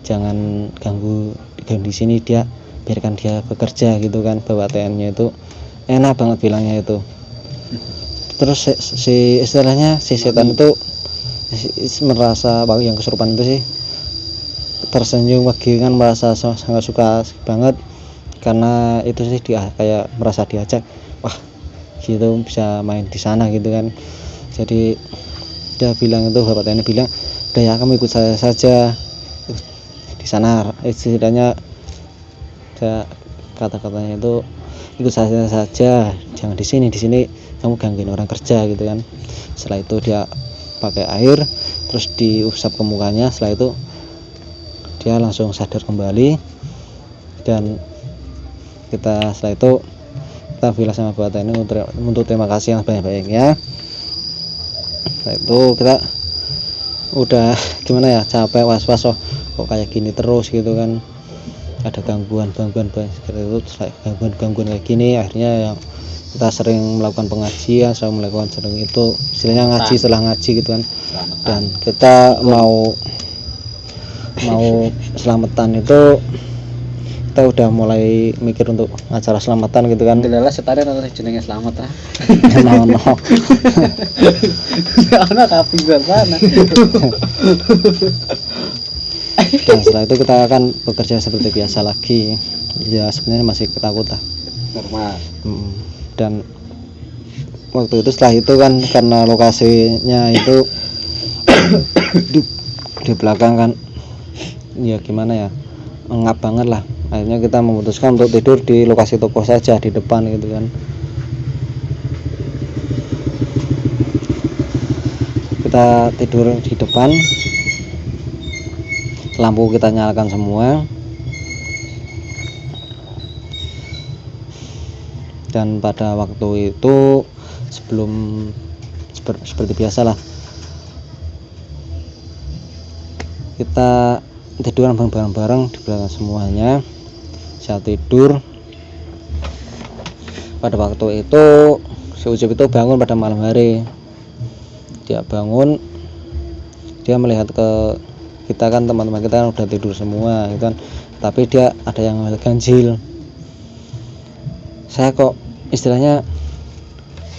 jangan ganggu di sini, dia biarkan dia bekerja gitu kan. Bapak TNI itu enak banget bilangnya itu. Terus si istilahnya si setan itu merasa bahwa yang kesurupan itu sih tersenyum lagi kan, merasa sangat suka banget karena itu sih dia kayak merasa diajak, wah gitu bisa main di sana gitu kan. Jadi dia bilang itu, Bapak TNI bilang udah ya kamu ikut saya saja di sana, istilahnya kata-katanya itu ikut saya saja, jangan di sini kamu gangguin orang kerja gitu kan. Setelah itu dia pakai air terus diusap ke mukanya, setelah itu dia langsung sadar kembali dan setelah itu kita bilang sama Bapak TNI untuk terima kasih yang banyak-banyaknya. Setelah itu kita udah gimana ya, capek was-was kok kayak gini terus gitu kan, ada gangguan banyak seperti itu. Gangguan kayak gini akhirnya yang kita sering melakukan pengajian, sering itu istilahnya ngaji setelah ngaji gitu kan. Dan kita mau selamatan itu kita udah mulai mikir untuk acara selamatan gitu kan. Delala setare atau jenenge selamat ah. no. Ana kapi mana. Dan setelah itu kita akan bekerja seperti biasa lagi. Ya sebenarnya masih ketakutan. Normal. Dan waktu itu setelah itu kan karena lokasinya itu di belakang kan, ya gimana ya, ngap banget lah. Akhirnya kita memutuskan untuk tidur di lokasi toko saja di depan gitu kan. Kita tidur di depan, lampu kita nyalakan semua, dan pada waktu itu sebelum seperti biasa lah kita tiduran bareng-bareng di belakang semuanya. Saya tidur pada waktu itu, si Ucup itu bangun pada malam hari. Dia bangun, dia melihat ke kita kan, teman-teman kita kan udah tidur semua gitu kan, tapi dia ada yang ganjil. Saya kok istilahnya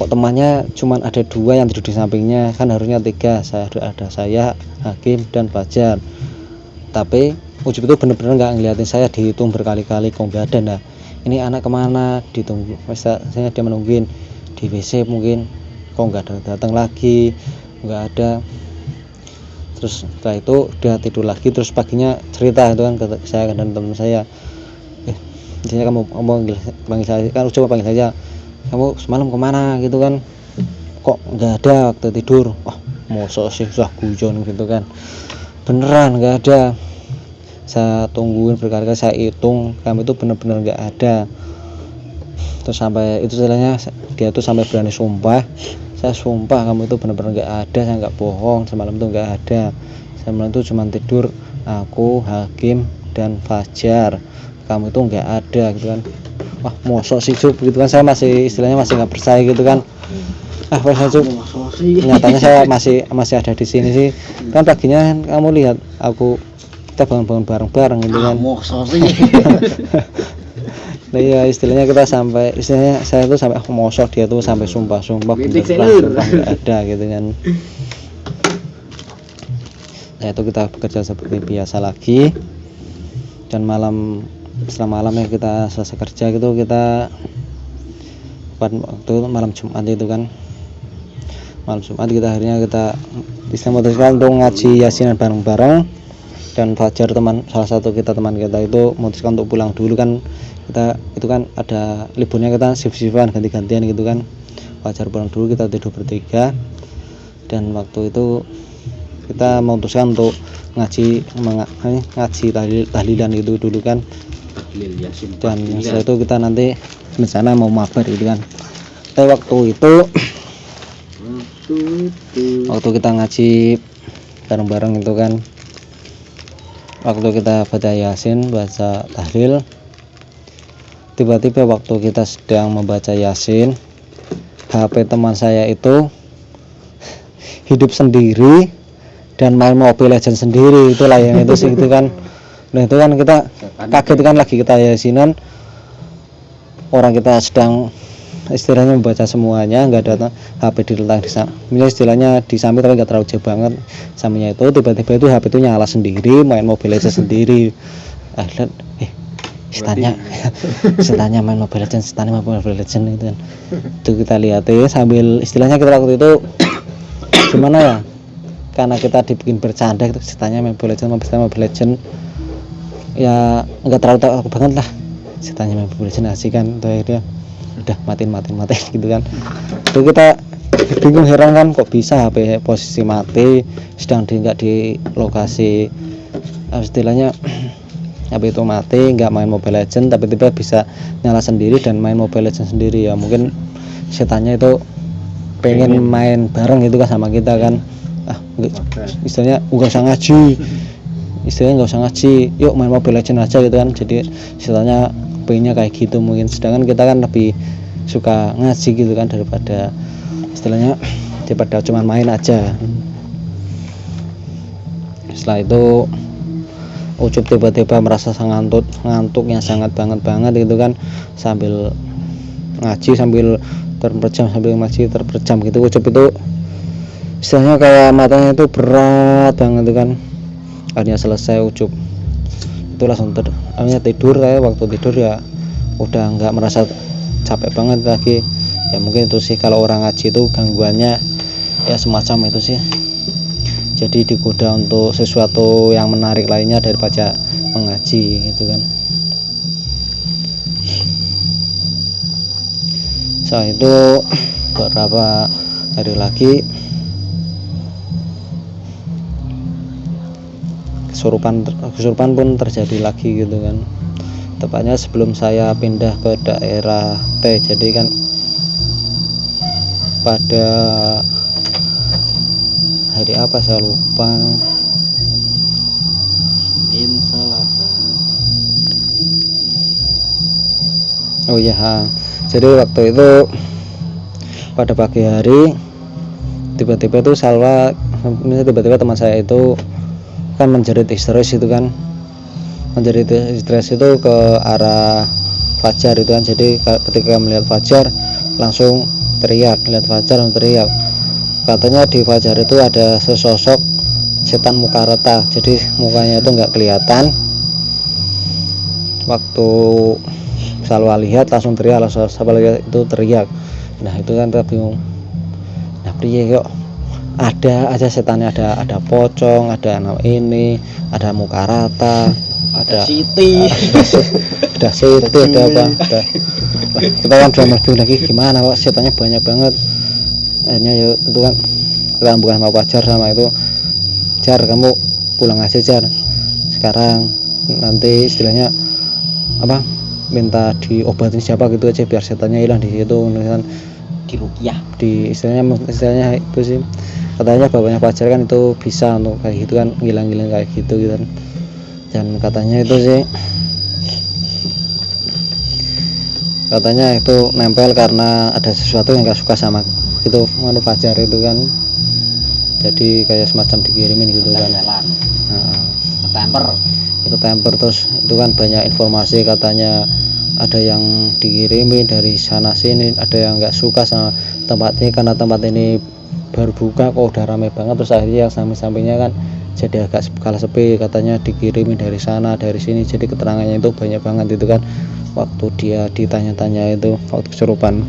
kok temannya cuman ada 2 yang tidur di sampingnya, kan harusnya 3, ada saya, Hakim dan Fajar. Tapi Ucup itu bener-bener nggak ngeliatin saya, dihitung berkali-kali kok nggak ada. Nah ini anak kemana, ditunggu misalnya dia menungguin di WC mungkin, kok nggak datang lagi, nggak ada. Terus setelah itu dia tidur lagi, terus paginya cerita itu kan ke saya dan teman saya, misalnya kamu panggil saya kan, coba panggil saja, kamu semalam kemana gitu kan, kok nggak ada waktu tidur. Wah mosok sih, susah guyon gitu kan, beneran nggak ada. Saya tungguin berkali-kali, saya hitung, kamu itu bener-bener nggak ada. Terus sampai itu istilahnya dia tuh sampai berani sumpah, saya sumpah kamu itu bener-bener nggak ada, saya nggak bohong, semalam itu nggak ada. Semalam itu cuma tidur aku, Hakim dan Fajar, kamu itu nggak ada gitu kan. Wah mosok sih Cup gitu kan, saya masih istilahnya masih nggak percaya gitu kan. Pak Cuk, nyatanya saya masih ada di sini sih. Kan paginya kamu lihat kita bangun bareng-bareng gitu kan. Nah, iya istilahnya saya tuh sampai mosok, dia tuh sampai sumpah beneran nggak ada gitu kan. Nah itu kita bekerja seperti biasa lagi, dan setelah malamnya kita selesai kerja gitu, kita waktu itu malam Jumat itu kan, malam Jumat akhirnya kita memutuskan untuk ngaji yasinan bareng-bareng. Dan Fajar salah satu teman kita itu memutuskan untuk pulang dulu kan, kita itu kan ada liburnya, kita shift-shiftan ganti-gantian gitu kan. Fajar pulang dulu, kita tidur bertiga, dan waktu itu kita memutuskan untuk ngaji tahlilan itu dulu kan. Dan setelah itu kita nanti rencana mau mabar gitu kan. Tapi waktu kita ngaji bareng-bareng itu kan, waktu kita baca yasin, baca tahlil, tiba-tiba waktu kita sedang membaca yasin, HP teman saya itu hidup sendiri dan main Mobile Legends sendiri. Itulah yang itu sih gitu kan. Nah itu kan kita kaget kan, lagi kita yasinan, orang kita sedang istilahnya membaca semuanya, nggak ada HP diletak di sana, istilahnya di samping tapi nggak terlalu jauh banget sampingnya. Itu tiba-tiba itu HP itu nyala sendiri, main Mobile Legends sendiri. Setannya main Mobile Legends, gitu kan. Itu kita lihat sambil istilahnya kita waktu itu gimana ya, karena kita dibikin bercanda gitu, setannya main Mobile Legends ya nggak terlalu tahu banget lah, setannya main Mobile Legends asik kan. Itu akhirnya udah matiin gitu kan. Itu kita bingung, heran kan, kok bisa HP posisi mati, sedang nggak di lokasi istilahnya HP itu mati, nggak main Mobile Legends, tapi tiba bisa nyala sendiri dan main Mobile Legends sendiri. Ya mungkin setannya itu pengen main bareng gitu kan sama kita kan. Istilahnya nggak usah ngaji, yuk main Mobile Legends aja gitu kan. Jadi istilahnya pengennya kayak gitu mungkin, sedangkan kita kan lebih suka ngaji gitu kan, daripada cuma main aja. Setelah itu Ucup tiba-tiba merasa ngantuknya sangat banget gitu kan, sambil ngaji sambil terperjam gitu. Ucup itu istilahnya kayak matanya itu berat banget gitu kan. Akhirnya selesai Ucup itu langsung tidur. Kayak waktu tidur ya udah nggak merasa capek banget lagi. Ya mungkin itu sih, kalau orang ngaji itu gangguannya ya semacam itu sih. Jadi digoda untuk sesuatu yang menarik lainnya daripada mengaji gitu kan. Setelah itu beberapa hari lagi kesurupan pun terjadi lagi gitu kan. Tepatnya sebelum saya pindah ke daerah T, jadi kan pada hari apa saya lupa, Senin, Selasa. oh iya, jadi waktu itu pada pagi hari tiba-tiba teman saya itu kan menjerit histeris itu kan, itu ke arah Fajar itu kan. Jadi ketika melihat Fajar langsung teriak, katanya di Fajar itu ada sesosok setan muka rata, jadi mukanya itu nggak kelihatan. Waktu Salwa lihat langsung teriak, itu teriak. Nah itu kan kita bingung, nah priye kok ada aja setannya, ada pocong, ada ini, ada muka rata, ada Siti, ada apa, kita kan udah bingung lagi gimana kok setannya banyak banget. Akhirnya ya itu kan kita bukan mau Fajar sama itu, Jar kamu pulang aja Jar sekarang, nanti istilahnya apa, minta diobatin siapa gitu aja biar setannya hilang di situ kan, diruqyah. Istilahnya itu sih, katanya bapaknya Fajar kan itu bisa untuk kayak gitu kan, ngilang-ngilang kayak gitu kan. Dan katanya itu sih, katanya itu nempel karena ada sesuatu yang gak suka sama gitu fajar itu kan, jadi kayak semacam dikirimin gitu kan. Nah, ikut temper terus itu kan banyak informasi, katanya ada yang dikirimin dari sana sini, ada yang nggak suka sama tempat ini karena tempat ini baru buka kok udah ramai banget, terus akhirnya yang samping-sampingnya kan jadi agak kalah sepi, katanya dikirimin dari sana dari sini, jadi keterangannya itu banyak banget itu kan waktu dia ditanya-tanya itu waktu kesurupan.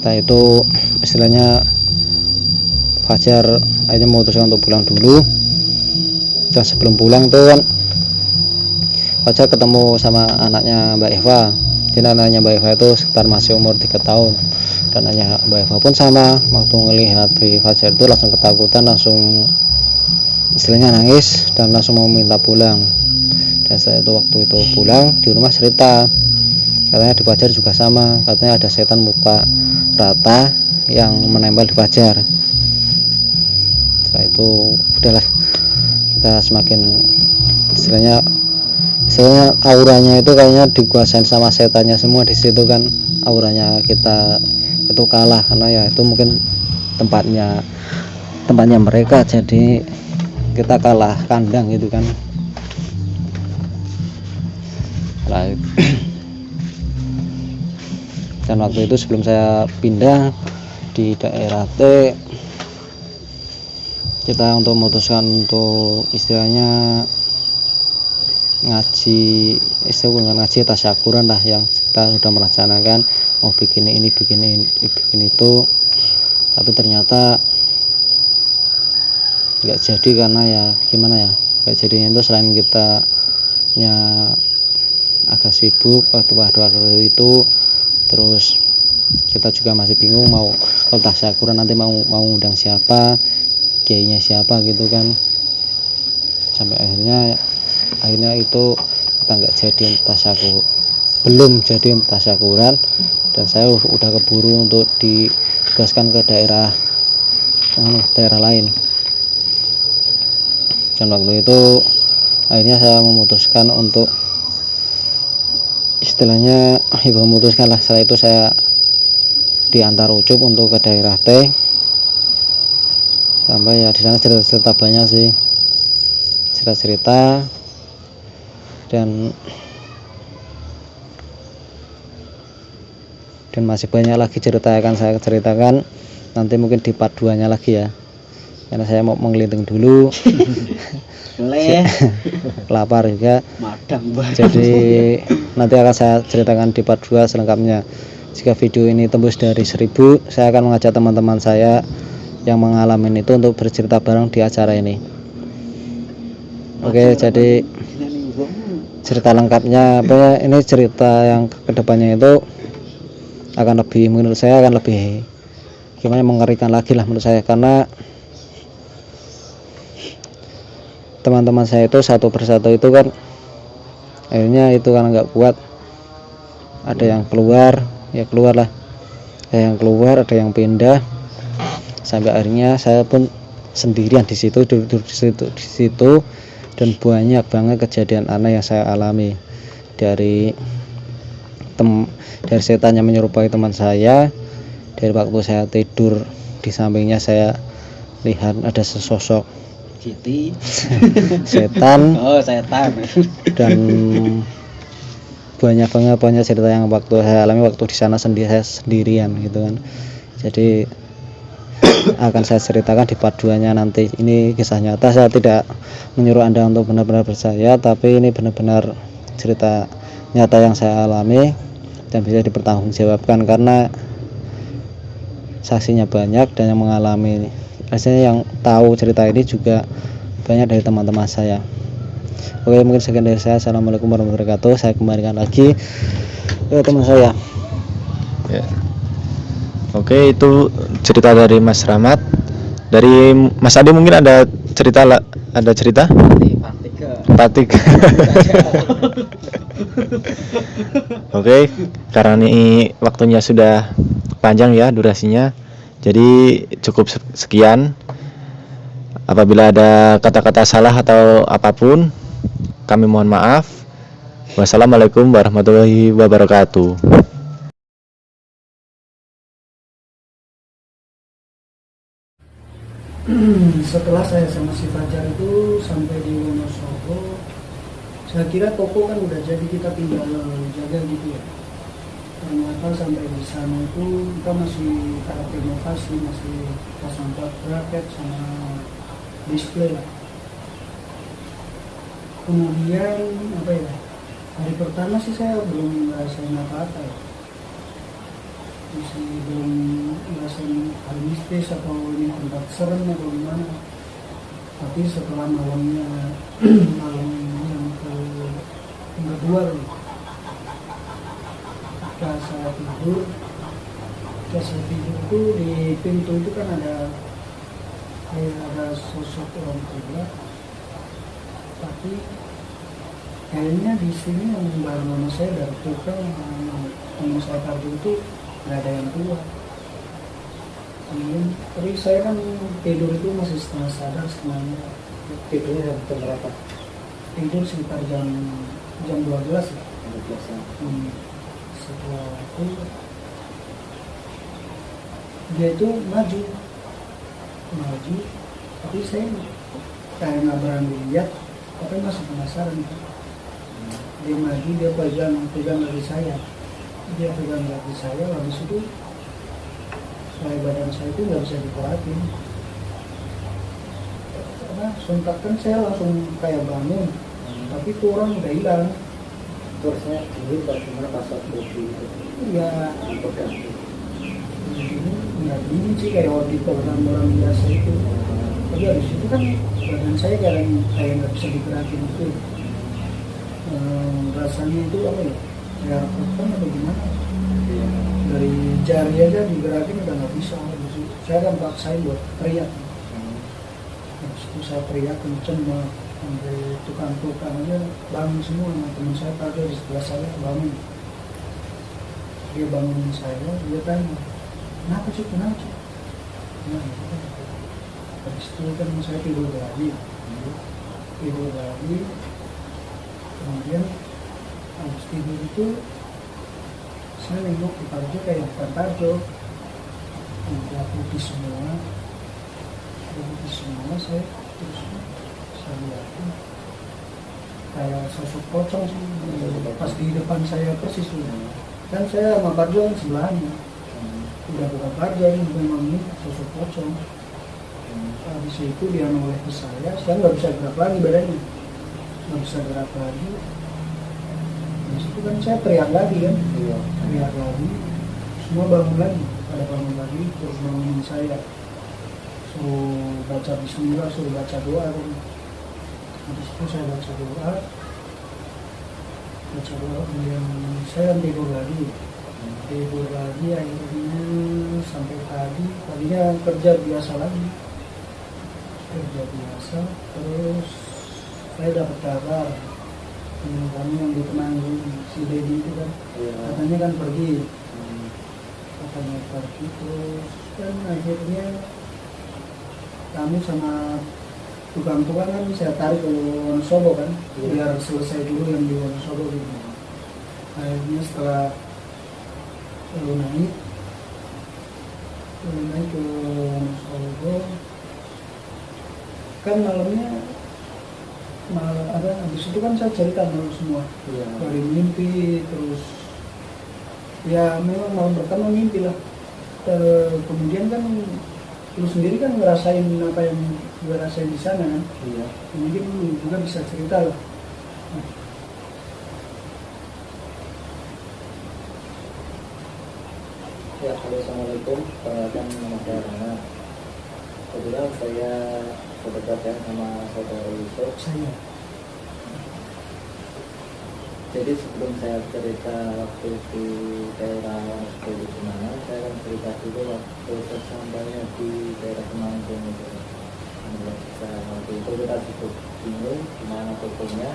Nah itu istilahnya Fajar akhirnya memutuskan untuk pulang dulu, dan sebelum pulang tuh kan Fajar ketemu sama anaknya Mbak Eva. Jadi anaknya Mbak Eva itu sekitar masih umur 3 tahun, dan anaknya Mbak Eva pun sama, waktu ngelihat Fajar itu langsung ketakutan, langsung istilahnya nangis dan langsung mau minta pulang. Dan setelah itu waktu itu pulang di rumah cerita, katanya di Fajar juga sama, katanya ada setan muka rata yang menempel di Fajar. Setelah itu udahlah, kita semakin istilahnya auranya itu kayaknya dikuasain sama setannya semua di situ kan, auranya kita itu kalah karena ya itu mungkin tempatnya mereka, jadi kita kalah kandang gitu kan. Dan waktu itu sebelum saya pindah di daerah T, kita untuk memutuskan untuk istilahnya ngaji tasyakuran lah, yang kita sudah merencanakan mau bikin ini bikin itu, tapi ternyata nggak jadi karena ya gimana ya, nggak jadinya itu selain kita agak sibuk waktu itu, terus kita juga masih bingung mau kalau tasyakuran nanti mau undang siapa, kiainya siapa gitu kan, sampai akhirnya itu kita nggak jadi belum jadi tasyakuran, dan saya udah keburu untuk ditugaskan ke daerah lain. Dan waktu itu akhirnya saya memutuskan untuk istilahnya memutuskan lah, setelah itu saya diantar Ucup untuk ke daerah T, sampai ya di sana cerita banyak sih, cerita dan masih banyak lagi cerita akan saya ceritakan nanti mungkin di part 2 nya lagi ya, karena saya mau mengeliling dulu. Lapar juga, jadi nanti akan saya ceritakan di part 2 selengkapnya. Jika video ini tembus dari 1000, saya akan mengajak teman-teman saya yang mengalami itu untuk bercerita bareng di acara ini. Oke, jadi cerita lengkapnya ini cerita yang kedepannya itu akan lebih, menurut saya akan lebih gimana, mengerikan lagi lah menurut saya, karena teman-teman saya itu satu persatu itu kan akhirnya itu karena nggak kuat, ada yang keluar lah, ada yang keluar, ada yang pindah, sampai akhirnya saya pun sendirian di situ, duduk di situ, dan banyak banget kejadian aneh yang saya alami dari setan yang menyerupai teman saya. Dari waktu saya tidur di sampingnya saya lihat ada sesosok setan. Dan banyak cerita yang waktu saya alami waktu di sana saya sendirian gitu kan. Jadi akan saya ceritakan di part 2 nya nanti. Ini kisah nyata, saya tidak menyuruh Anda untuk benar-benar percaya, tapi ini benar-benar cerita nyata yang saya alami dan bisa dipertanggungjawabkan karena saksinya banyak dan yang mengalami, rasanya yang tahu cerita ini juga banyak dari teman-teman saya. Oke, mungkin sekian dari saya. Assalamualaikum warahmatullahi wabarakatuh. Saya kembalikan lagi ke teman saya ya. Oke, itu cerita dari Mas Rahmat. Dari Mas Adi mungkin ada cerita part 3. Oke, karena ini waktunya sudah panjang ya durasinya, jadi cukup sekian. Apabila ada kata-kata salah atau apapun, kami mohon maaf. Wassalamualaikum warahmatullahi wabarakatuh. Setelah saya sama si Fajar itu sampai di Wonosobo, saya kira toko kan udah jadi, kita tinggal jaga gitu ya. Ternyata sampai di sana itu kita masih tahap inovasi, masih pasang bracket sama display lah. Kemudian apa ya, hari pertama sih saya belum ngerasain apa-apa ya, masih belum ngerasain hal mistis atau ini tempat serem atau gimana. Tapi setelah malamnya malam yang kedua ketika saya tidur itu di pintu itu kan ada kayak ada sosok orang tua, tapi kayaknya di sini yang baru nama saya dari tukang yang saya tahu itu nggak ada yang tua. Kemudian tapi saya kan tidur itu masih setengah sadar, setengahnya. Tidurnya jam berapa? Tidur sekitar jam 12 ya. Setelah itu dia itu maju, tapi saya kayak nggak berani lihat, tapi masih penasaran. Dia maju, dia pegang lagi saya, habis itu badan saya itu nggak bisa dikuatin. Karena sontak kan saya langsung kayak bangun, tapi itu orang udah hilang. Terusnya ini bagaimana pas waktu itu? Ya nggak gini sih, kayak waktu itu orang biasa itu. Tapi habis itu kan badan saya kayak nggak bisa digerakin itu. Rasanya itu apa ya, kayak apa atau gimana? Dari jari aja digerakin udah nggak bisa. Saya kan paksain buat teriak. Habis itu saya teriak kenceng banget, sampai tukang-tukang aja bangun semua. Teman saya pada di sebelah saya bangun. Dia bangunin saya, dia tanya, kenapa sih? Nah, habis itu kan saya tidur lagi. Kemudian habis tidur itu saya nengok di Parjo, kayak bukan Parjo, udah putih semua. Saya terus saya lihat kayak sosok pocong sih pas di depan saya persis tuh. Kan saya sama Parjo yang sebelahnya, udah bukan Parjo, ini memang ini sosok pocong. Habis itu dia noleh ke saya nggak bisa gerak lagi badannya, Habis itu kan saya teriak lagi kan, semua bangun lagi, terus bangunin saya, suruh baca bismillah, suruh baca doa kan. Habis itu saya baca doa, kemudian saya tidur lagi, akhirnya sampai tadinya kerja biasa lagi, terus saya dapat kabar teman kami yang di Temanggung, si Dedi itu kan, katanya kan pergi, terus kan akhirnya kami sama tukang-tukang kan saya tarik ke Wonosobo kan, biar selesai dulu yang di Wonosobo gitu. Akhirnya setelah naik ke Wonosobo kan habis itu kan saya cerita malam semua, dari mimpi, terus ya memang malam pertama mimpi lah. Kemudian kan lu sendiri kan ngerasain apa yang gue rasain di sana kan, mungkin lu juga bisa cerita lah. Ya, halo, assalamualaikum. Perkenalkan nama saya Rana. Kebetulan saya berdekatan sama saudara Yusuf. Jadi sebelum saya cerita waktu di daerah Wonosobo di mana, saya akan cerita dulu waktu sesampainya di daerah Temanggung itu. Waktu itu kita cukup bingung gimana tokonya,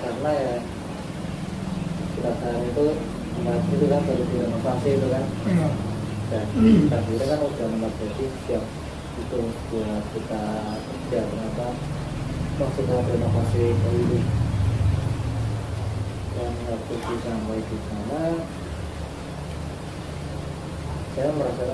karena ya perasaan itu tempat itu kan baru direnovasi itu kan, dan kita kira kan udah tempat jadi siap itu buat kita kerja. Ternyata maksudnya renovasi itu, dan waktu sampai di sana saya merasakan